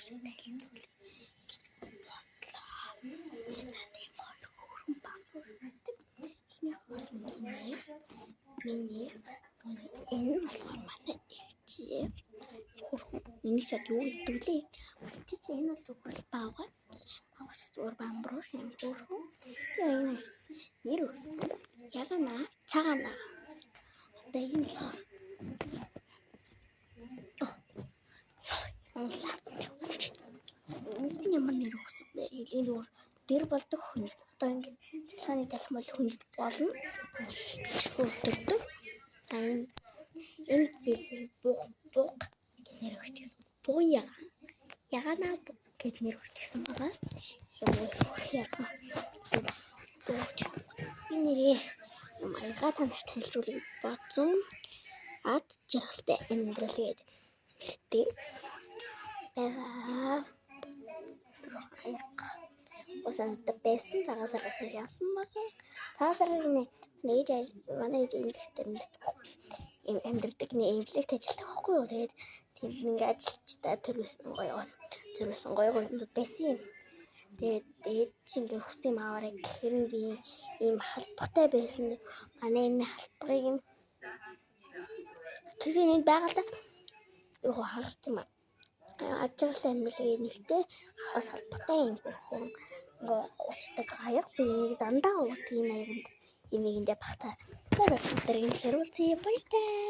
шигтэй хэлцүүл. Бодлоо. Надад хоёр хөрөн багш байдаг. Эхнийх бол миний энэ болохоор манай ихчээ. Миний шат юу гэдэг лээ. Чи энэ бол зүгээр баага. Баага зүгээр бамбрууш юм хөрхөн. Тэгээ нэр өгсөн. Ягана цагаана. Одоо энэ болохоор ямар нэр өгсөн бэ? Энд өөр дэр болдог хүн. Одоо ингээд цэцгааны талх мал хүн болно. Хөлтөрдөг. Энэ би буг нэр өгсөн. Буя. Ягана гэд нэр өгсөн байгаа. Яга. Би нэрээ маяга танарт танилцуулах бодсон. Ад жаргалтай амьдрал гээд хэлдэг. Осанта байсан цагаасаас яасан байгаа. Цагаасаар манай амьдрдаг нэг эмнэлэгт ажилладаг байхгүй юу. Тэгээд тийм ингээ ажилчдаа төрүүлсэн гоё юмнууд байсан юм. Тэгээд чи ингээ хүссэн юм аваарай гэхээр нь би ийм халбгатай байсан. Манай энэ халбгыг тэгээд байгальтай юу харагч юм аа. Ажиглал амьдлын нэгтэй хос халбгатай юм хөрхөн ингээ уучдаг аяг би дандаа уут энэ аянд эмээгэндээ багтаа. Тэгээд өдөр юм сэрүүлцээ баяртай.